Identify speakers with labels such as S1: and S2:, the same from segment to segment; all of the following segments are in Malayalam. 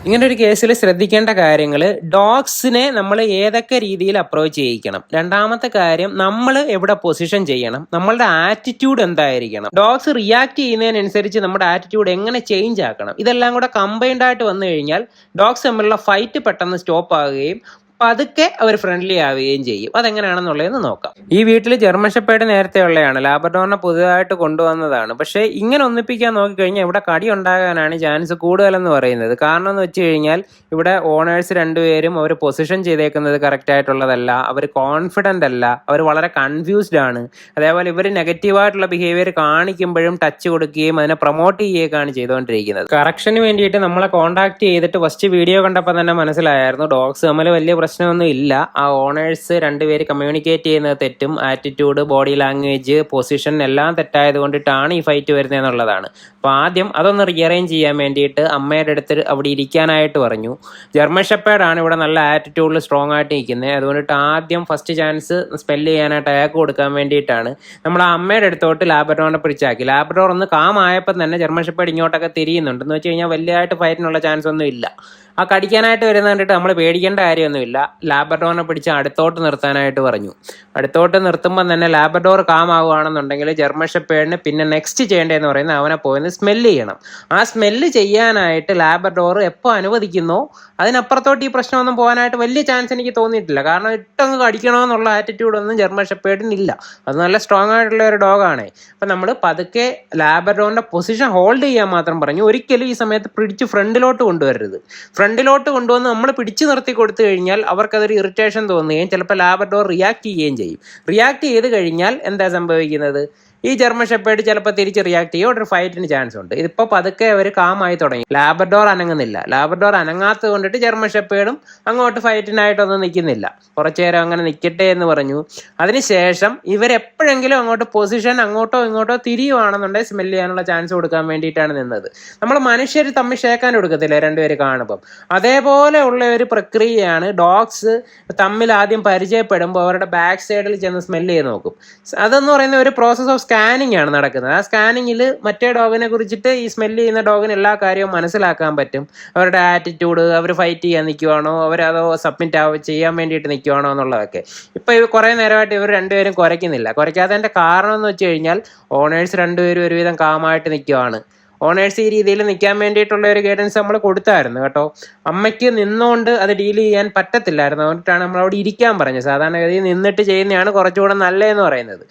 S1: ഇങ്ങനെ ഒരു കേസിൽ ശ്രദ്ധിക്കേണ്ട കാര്യങ്ങൾ, ഡോഗ്സിനെ നമ്മൾ ഏതൊക്കെ രീതിയിൽ അപ്രോച്ച് ചെയ്യിക്കണം. രണ്ടാമത്തെ കാര്യം, നമ്മൾ എവിടെ പൊസിഷൻ ചെയ്യണം, നമ്മളുടെ ആറ്റിറ്റ്യൂഡ് എന്തായിരിക്കണം, ഡോഗ്സ് റിയാക്ട് ചെയ്യുന്നതിനനുസരിച്ച് നമ്മുടെ ആറ്റിറ്റ്യൂഡ് എങ്ങനെ ചേഞ്ച് ആക്കണം. ഇതെല്ലാം കൂടെ കമ്പൈൻഡ് ആയിട്ട് വന്നു കഴിഞ്ഞാൽ ഡോഗ്സ് തമ്മിലുള്ള ഫൈറ്റ് പെട്ടെന്ന് സ്റ്റോപ്പ് ആവുകയും പതുക്കെ അവർ ഫ്രണ്ട്ലി ആവുകയും ചെയ്യും. അതെങ്ങനെയാണെന്നുള്ളതെന്ന് നോക്കാം. ഈ വീട്ടിൽ ജർമ്മൻ ഷെപ്പേർഡ് നേരത്തെ ഉള്ളതാണ്, ലാബ്രഡോറിനെ പുതുതായിട്ട് കൊണ്ടുവന്നതാണ്. പക്ഷേ ഇങ്ങനെ ഒന്നിപ്പിക്കാൻ നോക്കിക്കഴിഞ്ഞാൽ ഇവിടെ കടി ഉണ്ടാകാനാണ് ചാൻസ് കൂടുതലെന്ന് പറയുന്നത്. കാരണം എന്ന് വെച്ച് കഴിഞ്ഞാൽ ഇവിടെ ഓണേഴ്സ് രണ്ടുപേരും അവർ പൊസിഷൻ ചെയ്തേക്കുന്നത് കറക്റ്റ് ആയിട്ടുള്ളതല്ല, അവർ കോൺഫിഡൻ്റ് അല്ല, അവർ വളരെ കൺഫ്യൂസ്ഡ് ആണ്. അതേപോലെ ഇവർ നെഗറ്റീവായിട്ടുള്ള ബിഹേവിയർ കാണിക്കുമ്പോഴും ടച്ച് കൊടുക്കുകയും അതിനെ പ്രൊമോട്ട് ചെയ്യുകയൊക്കെയാണ് ചെയ്തുകൊണ്ടിരിക്കുന്നത്. കറക്ഷന് വേണ്ടിയിട്ട് നമ്മളെ കോൺടാക്ട് ചെയ്തിട്ട് ഫസ്റ്റ് വീഡിയോ കണ്ടപ്പോൾ തന്നെ മനസ്സിലായിരുന്നു ഡോഗ്സ് തമ്മിൽ വലിയ പ്രശ്നമൊന്നും ഇല്ല. ആ ഓണേഴ്സ് രണ്ടുപേര് കമ്മ്യൂണിക്കേറ്റ് ചെയ്യുന്നത് തെറ്റും, ആറ്റിറ്റ്യൂഡ്, ബോഡി ലാംഗ്വേജ്, പൊസിഷൻ എല്ലാം തെറ്റായത് കൊണ്ടിട്ടാണ് ഈ ഫൈറ്റ് വരുന്നത് എന്നുള്ളതാണ്. അപ്പോൾ ആദ്യം അതൊന്ന് റീഅറേഞ്ച് ചെയ്യാൻ വേണ്ടിയിട്ട് അമ്മയുടെ അടുത്ത് അവിടെ ഇരിക്കാനായിട്ട് പറഞ്ഞു. ജർമ്മൻ ഷെപ്പേർഡാണ് ഇവിടെ നല്ല ആറ്റിറ്റ്യൂഡിൽ സ്ട്രോങ് ആയിട്ട് നിൽക്കുന്നത്. അതുകൊണ്ടിട്ട് ആദ്യം ഫസ്റ്റ് ചാൻസ് സ്പെല്ല് ചെയ്യാനായിട്ട് അയാൾക്ക് കൊടുക്കാൻ വേണ്ടിയിട്ടാണ് നമ്മൾ ആ അമ്മയുടെ അടുത്തോട്ട് ലാബ്രഡോറിനെ പിടിച്ചാക്കി. ലാബ്രഡോർ ഒന്ന് കാമായപ്പോൾ തന്നെ ജർമ്മൻ ഷെപ്പേർഡ് ഇങ്ങോട്ടൊക്കെ തിരിയുന്നുണ്ട്. എന്ന് വെച്ച് കഴിഞ്ഞാൽ വലിയതായിട്ട് ഫൈറ്റിനുള്ള ചാൻസ് ഒന്നും ഇല്ല. ആ കടിക്കാനായിട്ട് വരുന്ന കണ്ടിട്ട് നമ്മൾ പേടിക്കേണ്ട കാര്യമൊന്നുമില്ല. ലാബ്രഡോറിനെ പിടിച്ച് അടുത്തോട്ട് നിർത്താനായിട്ട് പറഞ്ഞു. അടുത്തോട്ട് നിർത്തുമ്പോൾ തന്നെ ലാബ്രഡോർ കാമാവുകയാണെന്നുണ്ടെങ്കിൽ ജർമ്മൻ ഷെപ്പേർഡിന് പിന്നെ നെക്സ്റ്റ് ചെയ്യേണ്ടതെന്ന് പറയുന്നത് അവനെ പോയി സ്മെല്ല് ചെയ്യണം. ആ സ്മെല്ല് ചെയ്യാനായിട്ട് ലാബ്രഡോർ എപ്പോൾ അനുവദിക്കുന്നോ അതിനപ്പുറത്തോട്ട് ഈ പ്രശ്നമൊന്നും പോകാനായിട്ട് വലിയ ചാൻസ് എനിക്ക് തോന്നിയിട്ടില്ല. കാരണം ഇട്ടങ്ങ് കടിക്കണമെന്നുള്ള ആറ്റിറ്റ്യൂഡൊന്നും ജർമ്മൻ ഷെപ്പേർഡിനില്ല. അത് നല്ല സ്ട്രോങ് ആയിട്ടുള്ള ഒരു ഡോഗാണ്. അപ്പം നമ്മൾ പതുക്കെ ലാബ്രഡോറിൻ്റെ പൊസിഷൻ ഹോൾഡ് ചെയ്യാൻ മാത്രം പറഞ്ഞു. ഒരിക്കലും ഈ സമയത്ത് പിടിച്ച് ഫ്രണ്ടിലോട്ട് കൊണ്ടുവരരുത്. ഫ്രണ്ടിലോട്ട് കൊണ്ടുവന്ന് നമ്മൾ പിടിച്ചു നിർത്തി കൊടുത്തു കഴിഞ്ഞാൽ അവർക്കതൊരു ഇറിറ്റേഷൻ തോന്നുകയും ചിലപ്പോൾ ലാബ്രഡോർ റിയാക്ട് ചെയ്യുകയും ചെയ്യും. റിയാക്ട് ചെയ്ത് കഴിഞ്ഞാൽ എന്താ സംഭവിക്കുന്നത്? ഈ ജർമ്മൻ ഷെപ്പേർഡ് ചിലപ്പോൾ തിരിച്ച് റിയാക്ട് ചെയ്യും, ഒരു ഫൈറ്റിന് ചാൻസ് ഉണ്ട്. ഇതിപ്പോൾ പതുക്കെ അവർ കാമായി തുടങ്ങി. ലാബ്രഡോർ അനങ്ങുന്നില്ല. ലാബ്രഡോർ അനങ്ങാത്തത് കൊണ്ടിട്ട് ജർമ്മൻ ഷെപ്പേർഡും അങ്ങോട്ട് ഫൈറ്റിനായിട്ടൊന്നും നിൽക്കുന്നില്ല. കുറച്ചു നേരം അങ്ങനെ നിൽക്കട്ടെ എന്ന് പറഞ്ഞു. അതിനുശേഷം ഇവരെപ്പോഴെങ്കിലും അങ്ങോട്ട് പൊസിഷൻ അങ്ങോട്ടോ ഇങ്ങോട്ടോ തിരിയുവാണെന്നുണ്ടെങ്കിൽ സ്മെല്ല് ചെയ്യാനുള്ള ചാൻസ് കൊടുക്കാൻ വേണ്ടിയിട്ടാണ് നിന്നത്. നമ്മൾ മനുഷ്യർ തമ്മിൽ ഷേക്കാൻ കൊടുക്കത്തില്ല രണ്ടുപേര് കാണുമ്പം, അതേപോലെ ഉള്ള ഒരു പ്രക്രിയയാണ് ഡോഗ്സ് തമ്മിൽ ആദ്യം പരിചയപ്പെടുമ്പോൾ അവരുടെ ബാക്ക് സൈഡിൽ ചെന്ന് സ്മെല്ല് ചെയ്ത് നോക്കും. അതെന്ന് പറയുന്ന ഒരു പ്രോസസ് ഓഫ് സ്കാനിങ് ആണ് നടക്കുന്നത്. ആ സ്കാനിങ്ങിൽ മറ്റേ ഡോഗിനെ കുറിച്ചിട്ട് ഈ സ്മെല്ല് ചെയ്യുന്ന ഡോഗിന് എല്ലാ കാര്യവും മനസ്സിലാക്കാൻ പറ്റും. അവരുടെ ആറ്റിറ്റ്യൂഡ്, അവർ ഫൈറ്റ് ചെയ്യാൻ നിൽക്കുവാണോ, അവരതോ സബ്മിറ്റ് ചെയ്യാൻ വേണ്ടിയിട്ട് നിൽക്കുവാണോ എന്നുള്ളതൊക്കെ. ഇപ്പോൾ കുറേ നേരമായിട്ട് ഇവർ രണ്ടുപേരും കുരയ്ക്കുന്നില്ല. കുരയ്ക്കാത്തതിൻ്റെ കാരണം എന്ന് വെച്ച് കഴിഞ്ഞാൽ ഓണേഴ്സ് രണ്ടുപേരും ഒരുവിധം കാമായിട്ട് നിൽക്കുവാണ്. ഓണേഴ്സ് ഈ രീതിയിൽ നിൽക്കാൻ വേണ്ടിയിട്ടുള്ള ഒരു ഗൈഡൻസ് നമ്മൾ കൊടുത്തായിരുന്നു കേട്ടോ. അമ്മയ്ക്ക് നിന്നുകൊണ്ട് അത് ഡീൽ ചെയ്യാൻ പറ്റത്തില്ലായിരുന്നു. അതുകൊണ്ടിട്ടാണ് നമ്മൾ അവിടെ ഇരിക്കാൻ പറഞ്ഞത്. സാധാരണഗതിയിൽ നിന്നിട്ട് ചെയ്യുന്നതാണ് കുറച്ചുകൂടെ നല്ലതെന്ന് പറയുന്നത്.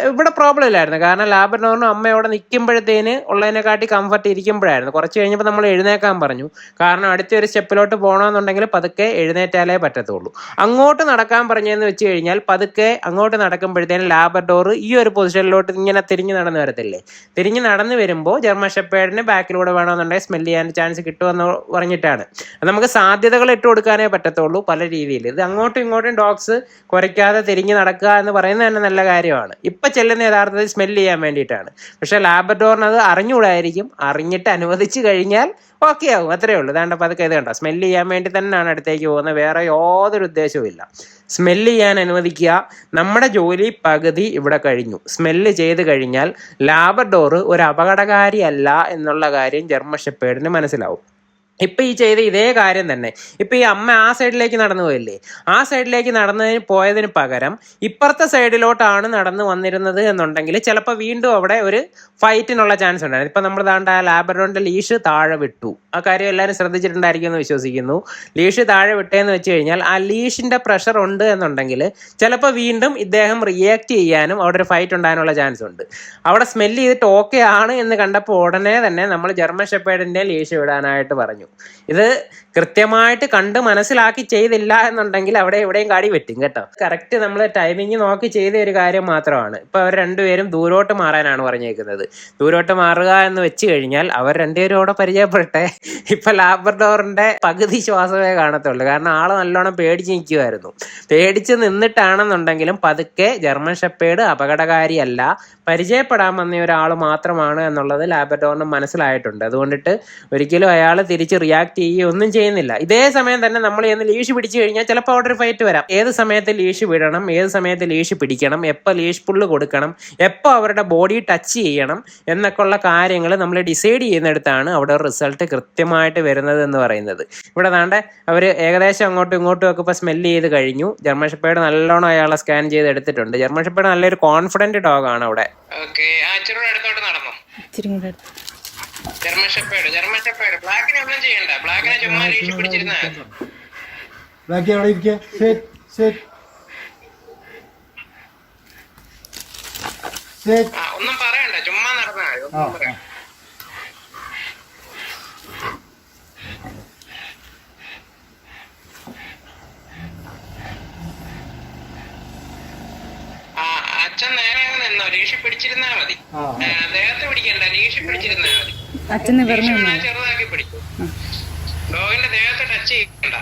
S1: ഇവിടെ പ്രോബ്ലം ഇല്ലായിരുന്നു. കാരണം ലാബ്രഡോറിനും അമ്മ അവിടെ നിൽക്കുമ്പോഴത്തേന് ഉള്ളതിനെക്കാട്ടി കംഫർട്ട് ഇരിക്കുമ്പോഴായിരുന്നു. കുറച്ച് കഴിഞ്ഞപ്പോൾ നമ്മൾ എഴുന്നേക്കാൻ പറഞ്ഞു. കാരണം അടുത്തൊരു സ്റ്റെപ്പിലോട്ട് പോകണമെന്നുണ്ടെങ്കിൽ പതുക്കെ എഴുന്നേറ്റാലേ പറ്റത്തുള്ളൂ. അങ്ങോട്ട് നടക്കാൻ പറഞ്ഞതെന്ന് വെച്ച് കഴിഞ്ഞാൽ പതുക്കെ അങ്ങോട്ട് നടക്കുമ്പോഴത്തേനും ലാബ്രഡോർ ഈ ഒരു പൊസിഷനിലോട്ട് ഇങ്ങനെ തിരിഞ്ഞ് നടന്ന് വരത്തില്ലേ. തിരിഞ്ഞ് നടന്ന് വരുമ്പോൾ ജർമ്മൻ ഷെപ്പേർഡിന് ബാക്കിലൂടെ വേണമെന്നുണ്ടെങ്കിൽ സ്മെല്ല് ചെയ്യാൻ ചാൻസ് കിട്ടുമെന്ന് പറഞ്ഞിട്ടാണ്. അത് നമുക്ക് സാധ്യതകൾ ഇട്ട് കൊടുക്കാനേ പറ്റത്തുള്ളൂ പല രീതിയിൽ. ഇത് അങ്ങോട്ടും ഇങ്ങോട്ടും ഡോഗ്സ് കുരയ്ക്കാതെ തിരിഞ്ഞ് നടക്കുക എന്ന് പറയുന്നത് തന്നെ നല്ല കാര്യമാണ്. ഇപ്പം ചെല്ലുന്ന യഥാർത്ഥത്തിൽ സ്മെല്ല് ചെയ്യാൻ വേണ്ടിയിട്ടാണ്. പക്ഷേ ലാബ്രഡോറിന് അത് അറിഞ്ഞുകൂടായിരിക്കും. അറിഞ്ഞിട്ട് അനുവദിച്ച് കഴിഞ്ഞാൽ ഓക്കെ ആവും, അത്രയേ ഉള്ളൂ. ഇതാണ്ട് പതുക്കെ ഇത് കണ്ടോ, സ്മെല്ല് ചെയ്യാൻ വേണ്ടി തന്നെയാണ് അടുത്തേക്ക് പോകുന്നത്. വേറെ യാതൊരു ഉദ്ദേശവും ഇല്ല. സ്മെല്ല് ചെയ്യാൻ അനുവദിക്കുക. നമ്മുടെ ജോലി പകുതി ഇവിടെ കഴിഞ്ഞു. സ്മെല്ല് ചെയ്ത് കഴിഞ്ഞാൽ ലാബ്രഡോർ ഒരു അപകടകാരിയല്ല എന്നുള്ള കാര്യം ജർമ്മൻ ഷെപ്പേർഡിന് മനസ്സിലാവും. ഇപ്പം ഈ ചെയ്ത ഇതേ കാര്യം തന്നെ ഇപ്പം ഈ അമ്മ ആ സൈഡിലേക്ക് നടന്നു പോയില്ലേ, ആ സൈഡിലേക്ക് പോയതിന് പകരം ഇപ്പുറത്തെ സൈഡിലോട്ടാണ് നടന്നു വന്നിരുന്നത് എന്നുണ്ടെങ്കിൽ ചിലപ്പോൾ വീണ്ടും അവിടെ ഒരു ഫൈറ്റിനുള്ള ചാൻസ് ഉണ്ടായിരുന്നു. ഇപ്പം നമ്മൾ താണ്ട ആ ലാബ്രഡോറിൻ്റെ ലീഷ് താഴെ വിട്ടു. ആ കാര്യം എല്ലാവരും ശ്രദ്ധിച്ചിട്ടുണ്ടായിരിക്കും എന്ന് വിശ്വസിക്കുന്നു. ലീഷ് താഴെ വിട്ടേന്ന് വെച്ച് കഴിഞ്ഞാൽ ആ ലീഷിൻ്റെ പ്രഷർ ഉണ്ട് എന്നുണ്ടെങ്കിൽ ചിലപ്പോൾ വീണ്ടും ഇദ്ദേഹം റിയാക്ട് ചെയ്യാനും അവിടെ ഒരു ഫൈറ്റ് ഉണ്ടാകാനുള്ള ചാൻസ് ഉണ്ട്. അവിടെ സ്മെല്ല് ചെയ്തിട്ട് ഓക്കെ ആണ് എന്ന് കണ്ടപ്പോൾ ഉടനെ തന്നെ നമ്മൾ ജർമ്മൻ ഷെപ്പേർഡിൻ്റെ ലീഷ് വിടാനായിട്ട് പറഞ്ഞു. ഇത് കൃത്യമായിട്ട് കണ്ട് മനസ്സിലാക്കി ചെയ്തില്ല എന്നുണ്ടെങ്കിൽ അവിടെ എവിടെയും കാടി വെറ്റും കേട്ടോ. കറക്റ്റ് നമ്മൾ ടൈമിങ് നോക്കി ചെയ്ത ഒരു കാര്യം മാത്രമാണ്. ഇപ്പം അവർ രണ്ടുപേരും ദൂരോട്ട് മാറാനാണ് പറഞ്ഞേക്കുന്നത്. ദൂരോട്ട് മാറുക എന്ന് വെച്ച് കഴിഞ്ഞാൽ അവർ രണ്ടുപേരും അവിടെ പരിചയപ്പെടട്ടെ. ഇപ്പം ലാബ്രഡോറിൻ്റെ പകുതി ശ്വാസമേ കാണത്തുള്ളൂ. കാരണം ആൾ നല്ലോണം പേടിച്ച് നിൽക്കുമായിരുന്നു. പേടിച്ച് നിന്നിട്ടാണെന്നുണ്ടെങ്കിലും പതുക്കെ ജർമ്മൻ ഷെപ്പേർഡ് അപകടകാരിയല്ല, പരിചയപ്പെടാൻ വന്ന ഒരാൾ മാത്രമാണ് എന്നുള്ളത് ലാബ്രഡോറിന് മനസ്സിലായിട്ടുണ്ട്. അതുകൊണ്ടിട്ട് ഒരിക്കലും അയാൾ തിരിച്ച് റിയാക്ട് ചെയ്യുകയോ ഒന്നും ചെയ്യുന്നില്ല. ഇതേ സമയം തന്നെ നമ്മൾ ചെന്ന് ലീഷ് പിടിച്ചു കഴിഞ്ഞാൽ ചിലപ്പോൾ അവിടെ ഒരു ഫൈറ്റ് വരാം. ഏത് സമയത്ത് ലീഷ് വിടണം, ഏത് സമയത്ത് ലീഷ് പിടിക്കണം, എപ്പോൾ ലീഷ് പുള്ള് കൊടുക്കണം, എപ്പോൾ അവരുടെ ബോഡി ടച്ച് ചെയ്യണം എന്നൊക്കെ ഉള്ള കാര്യങ്ങൾ നമ്മൾ ഡിസൈഡ് ചെയ്യുന്നിടത്താണ് അവിടെ റിസൾട്ട് കൃത്യമായിട്ട് വരുന്നത് എന്ന് പറയുന്നത്. ഇവിടെ താണ്ടെ അവർ ഏകദേശം അങ്ങോട്ടും ഇങ്ങോട്ടും ഒക്കെ ഇപ്പോൾ സ്മെല്ല് ചെയ്ത് കഴിഞ്ഞു. ജർമ്മൻ ഷെപ്പേർഡ് നല്ലോണം അയാളെ സ്കാൻ ചെയ്ത് എടുത്തിട്ടുണ്ട്. ജർമ്മൻ ഷെപ്പേർഡ് നല്ലൊരു കോൺഫിഡന്റ് ഡോഗാണ് അവിടെ.
S2: ജർമ്മൻ ഷെപ്പേർഡ് ബ്ലാക്കിനെ ഒന്നും ചെയ്യണ്ട, ബ്ലാക്കിനെ ചുമ്മാ ലീഷ് പിടിച്ചിരുന്നാ
S3: ബ്ലാക്കി അവിടെ ഇരിക്കുക.
S2: ഒന്നും പറയണ്ട, ചുമ്മാ നടന്നാ ഒന്നും പറയാം. അച്ഛൻ നേരെ അങ്ങ് നിന്നോ, ലീഷ് പിടിച്ചിരുന്നാ മതി. ദേഹത്ത് പിടിക്കണ്ട, ലീഷ് പിടിച്ചിരുന്നാ മതി. ചെറുതാക്കി പിടിക്കും. ഡോഗിന്റെ ദേഹത്ത് ടച്ച് ചെയ്യണ്ട,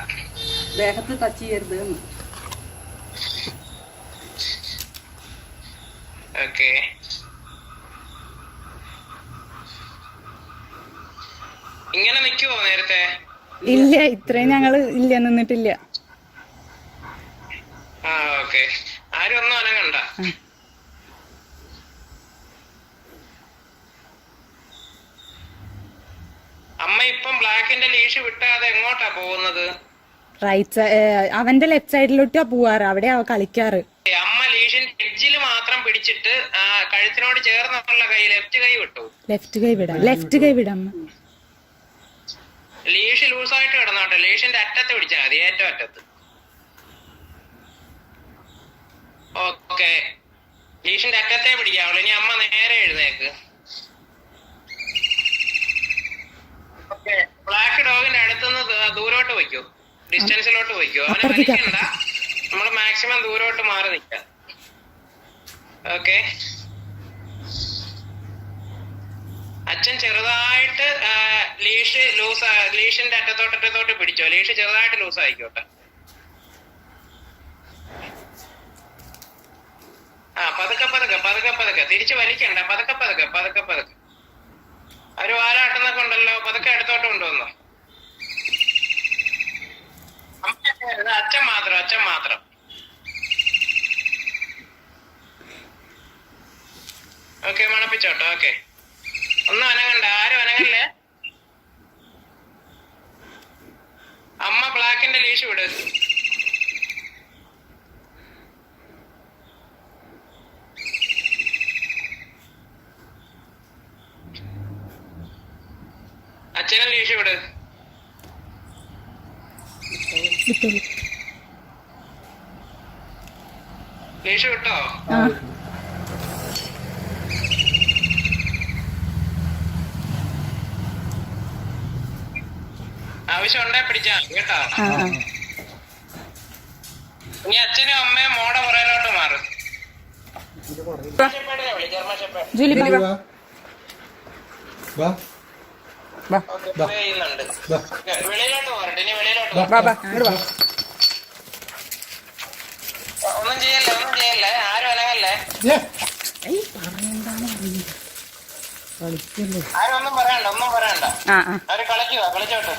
S4: ദേഹത്ത് ടച്ച് ചെയ്യരുത്.
S2: ഓക്കെ. ഇങ്ങനെ നിക്കുവോ നേരത്തെ?
S4: ഇല്ല, ഇത്രയും ഞങ്ങള് ഇല്ല നിന്നിട്ടില്ല.
S2: ഓക്കെ. ആരും ഒന്നും അനങ്ങണ്ട. അമ്മ ഇപ്പം ബ്ലാക്കിന്റെ ലീഷ് വിട്ടാതെ എങ്ങോട്ടാ പോകുന്നത്?
S4: റൈറ്റ്, അവന്റെ ലെഫ്റ്റ് സൈഡിലോട്ടാ പോവാറ്, അവിടെ കളിക്കാറ്.
S2: അമ്മ ലീഷിന്റെ എഡ്ജിൽ മാത്രം പിടിച്ചിട്ട് കഴുത്തിനോട് ചേർന്നുള്ള കൈ, ലെഫ്റ്റ് കൈ വിട്ടു.
S4: ലെഫ്റ്റ് കൈ വിടാം.
S2: ലീഷ് ലൂസായിട്ട് കിടന്നോട്ടെ, ലീഷിന്റെ അറ്റത്ത് പിടിച്ചാൽ മതി, ഏറ്റവും അറ്റത്ത്. ഓക്കെ, ലീഷിന്റെ അറ്റത്തെ പിടിക്കാവുള്ളൂ. ഇനി അമ്മ നേരെ എഴുന്നേക്ക്. ഓക്കെ, ബ്ലാക്ക് ഡോഗിന്റെ അടുത്തുനിന്ന് ദൂരോട്ട് വയ്ക്കൂ, ഡിസ്റ്റൻസിലോട്ട് വയ്ക്കൂ. അവനെ വലിക്കണ്ട, നമ്മള് മാക്സിമം ദൂരോട്ട് മാറി നിൽക്കാം. ഓക്കെ, അച്ഛൻ ചെറുതായിട്ട് ലീഷിന്റെ അറ്റത്തോട്ട് പിടിച്ചോ. ലീഷ് ചെറുതായിട്ട് ലൂസ് ആയിക്കോട്ടെ. പതുക്കെ തിരിച്ചു വലിക്കണ്ട, പതുക്കെ. ഒരു വാലാട്ടുന്നൊക്കെ ഉണ്ടല്ലോ, പതുക്കെ അടുത്തോട്ട് കൊണ്ടുവന്നോ. അച്ഛൻ മാത്രം. ഓക്കെ, മണപ്പിച്ചോട്ടോ. ഓക്കെ, ഒന്നും അനങ്ങണ്ട, ആരും അനങ്ങല്ലേ. അമ്മ ബ്ലാക്കിന്റെ ലീഷ് വിട്. അച്ഛനെ ലീഷ് വിട്. ലീഷ് വിട്ടോ? ആവശ്യം ഉണ്ടേ പിടിച്ചാ കേട്ടോ. ഇനി അച്ഛനും അമ്മയും മോടെ പുറയിലോട്ട് മാറും. വെളിയിലോട്ട് പോരട്ടെ, ഇനി വെളിയിലോട്ട്. ഒന്നും ചെയ്യല്ലേ, ആരും അനങ്ങല്ലേ. ആരും ഒന്നും പറയണ്ട. അവര് കളിച്ചോട്ടെ.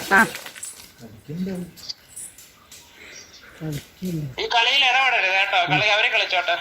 S2: ഈ കളിയിൽ ഇടപെടരുത് കേട്ടോ, അവര് കളിച്ചോട്ടെ.